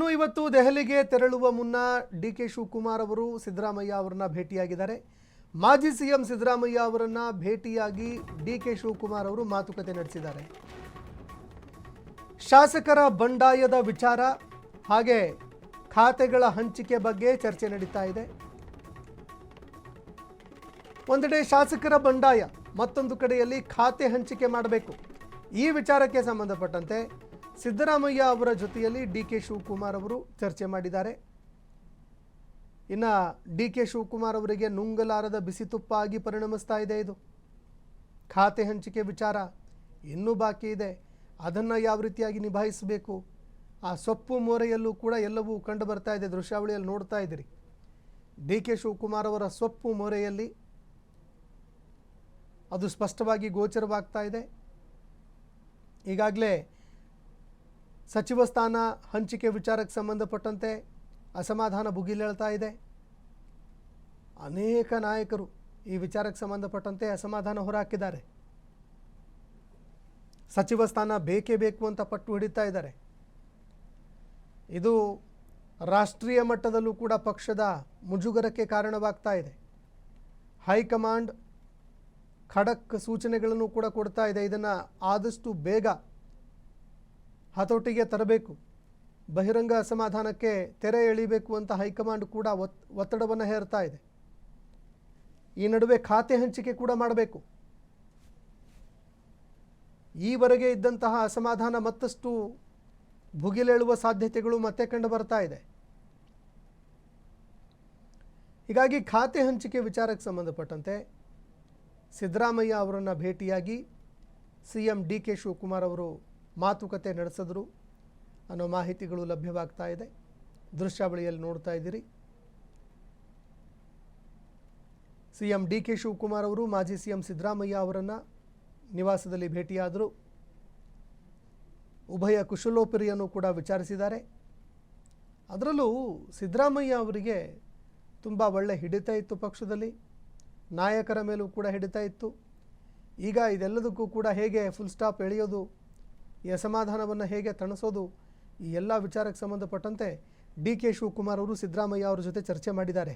ಇನ್ನು ಇವತ್ತು ದೆಹಲಿಗೆ ತೆರಳುವ ಮುನ್ನ ಡಿ.ಕೆ. ಶಿವಕುಮಾರ್ ಅವರು ಸಿದ್ದರಾಮಯ್ಯ ಅವರನ್ನ ಭೇಟಿಯಾಗಿದ್ದಾರೆ. ಮಾಜಿ ಸಿಎಂ ಸಿದ್ದರಾಮಯ್ಯ ಅವರನ್ನ ಭೇಟಿಯಾಗಿ ಡಿ.ಕೆ. ಶಿವಕುಮಾರ್ ಅವರು ಮಾತುಕತೆ ನಡೆಸಿದ್ದಾರೆ. ಶಾಸಕರ ಬಂಡಾಯದ ವಿಚಾರ ಹಾಗೆ ಖಾತೆಗಳ ಹಂಚಿಕೆ ಬಗ್ಗೆ ಚರ್ಚೆ ನಡೀತಾ ಇದೆ. ಒಂದೆಡೆ ಶಾಸಕರ ಬಂಡಾಯ, ಮತ್ತೊಂದು ಕಡೆಯಲ್ಲಿ ಖಾತೆ ಹಂಚಿಕೆ ಮಾಡಬೇಕು. ಈ ವಿಚಾರಕ್ಕೆ ಸಂಬಂಧಪಟ್ಟಂತೆ ಸಿದ್ದರಾಮಯ್ಯ ಅವರ ಜೊತೆಯಲ್ಲಿ ಡಿ.ಕೆ. ಶಿವಕುಮಾರ್ ಅವರು ಚರ್ಚೆ ಮಾಡಿದ್ದಾರೆ. ಇನ್ನು ಡಿ.ಕೆ. ಶಿವಕುಮಾರ್ ಅವರಿಗೆ ನುಂಗಲಾರದ ಬಿಸಿ ತುಪ್ಪ ಆಗಿ ಪರಿಣಮಿಸ್ತಾ ಇದೆ. ಇದು ಖಾತೆ ಹಂಚಿಕೆ ವಿಚಾರ ಇನ್ನೂ ಬಾಕಿ ಇದೆ. ಅದನ್ನು ಯಾವ ರೀತಿಯಾಗಿ ನಿಭಾಯಿಸಬೇಕು, ಆ ಸೊಪ್ಪು ಮೋರೆಯಲ್ಲೂ ಕೂಡ ಎಲ್ಲವೂ ಕಂಡು ಬರ್ತಾ ಇದೆ. ದೃಶ್ಯಾವಳಿಯಲ್ಲಿ ನೋಡ್ತಾ ಇದ್ದೀರಿ. ಡಿ.ಕೆ. ಶಿವಕುಮಾರ್ ಅವರ ಸೊಪ್ಪು ಮೋರೆಯಲ್ಲಿ ಅದು ಸ್ಪಷ್ಟವಾಗಿ ಗೋಚರವಾಗ್ತಾ ಇದೆ. ಈಗಾಗಲೇ ಸಚಿವ ಸ್ಥಾನ ಹಂಚಿಕೆ ವಿಚಾರಕ್ಕೆ ಸಂಬಂಧಪಟ್ಟಂತೆ ಅಸಮಾಧಾನ ಭುಗಿಲೇಳ್ತಾ ಇದೆ. ಅನೇಕ ನಾಯಕರು ಈ ವಿಚಾರಕ್ಕೆ ಸಂಬಂಧಪಟ್ಟಂತೆ ಅಸಮಾಧಾನ ಹೊರಹಾಕಿದ್ದಾರೆ. ಸಚಿವ ಸ್ಥಾನ ಬೇಕೇ ಬೇಕು ಅಂತ ಪಟ್ಟು ಹಿಡಿತಾ ಇದ್ದಾರೆ. ಇದು ರಾಷ್ಟ್ರೀಯ ಮಟ್ಟದಲ್ಲೂ ಕೂಡ ಪಕ್ಷದ ಮುಜುಗರಕ್ಕೆ ಕಾರಣವಾಗ್ತಾ ಇದೆ. ಹೈಕಮಾಂಡ್ ಖಡಕ್ ಸೂಚನೆಗಳನ್ನು ಕೂಡ ಕೊಡ್ತಾ ಇದೆ. ಇದನ್ನು ಆದಷ್ಟು ಬೇಗ ಹತೋಟಿಗೆ ತರಬೇಕು, ಬಹಿರಂಗ ಅಸಮಾಧಾನಕ್ಕೆ ತೆರೆ ಎಳಿಬೇಕು ಅಂತ ಹೈಕಮಾಂಡ್ ಕೂಡ ಒತ್ತಡವನ್ನು ಹೇರ್ತಾ ಇದೆ. ಈ ನಡುವೆ ಖಾತೆ ಹಂಚಿಕೆ ಕೂಡ ಮಾಡಬೇಕು. ಈವರೆಗೆ ಇದ್ದಂತಹ ಅಸಮಾಧಾನ ಮತ್ತಷ್ಟು ಭುಗಿಲೇಳುವ ಸಾಧ್ಯತೆಗಳು ಮತ್ತೆ ಕಂಡು ಬರ್ತಾ ಇದೆ. ಹೀಗಾಗಿ ಖಾತೆ ಹಂಚಿಕೆ ವಿಚಾರಕ್ಕೆ ಸಂಬಂಧಪಟ್ಟಂತೆ ಸಿದ್ದರಾಮಯ್ಯ ಅವರನ್ನು ಭೇಟಿಯಾಗಿ ಸಿಎಂ ಡಿ.ಕೆ. ಶಿವಕುಮಾರ್ ಅವರು ಮಾತುಕತೆ ನಡೆಸಿದ್ರು ಅನ್ನೋ ಮಾಹಿತಿಗಳು ಲಭ್ಯವಾಗ್ತಾ ಇದೆ. ದೃಶ್ಯಾವಳಿಯಲ್ಲಿ ನೋಡ್ತಾ ಇದ್ದೀರಿ. ಸಿಎಂ ಡಿ.ಕೆ. ಶಿವಕುಮಾರ್ ಅವರು ಮಾಜಿ ಸಿಎಂ ಸಿದ್ದರಾಮಯ್ಯ ಅವರನ್ನು ನಿವಾಸದಲ್ಲಿ ಭೇಟಿಯಾದರು. ಉಭಯ ಕುಶಲೋಪರಿಯನ್ನು ಕೂಡ ವಿಚಾರಿಸಿದ್ದಾರೆ. ಅದರಲ್ಲೂ ಸಿದ್ದರಾಮಯ್ಯ ಅವರಿಗೆ ತುಂಬ ಒಳ್ಳೆ ಹಿಡಿತ ಇತ್ತು, ಪಕ್ಷದಲ್ಲಿ ನಾಯಕರ ಮೇಲೂ ಕೂಡ ಹಿಡಿತ ಇತ್ತು. ಈಗ ಇದೆಲ್ಲದಕ್ಕೂ ಕೂಡ ಹೇಗೆ ಫುಲ್ ಸ್ಟಾಪ್ ಎಳೆಯೋದು, ಈ ಅಸಮಾಧಾನವನ್ನು ಹೇಗೆ ತಣಿಸೋದು, ಈ ಎಲ್ಲ ವಿಚಾರಕ್ಕೆ ಸಂಬಂಧಪಟ್ಟಂತೆ ಡಿ.ಕೆ. ಶಿವಕುಮಾರ್ ಅವರು ಸಿದ್ದರಾಮಯ್ಯ ಅವರ ಜೊತೆ ಚರ್ಚೆ ಮಾಡಿದ್ದಾರೆ.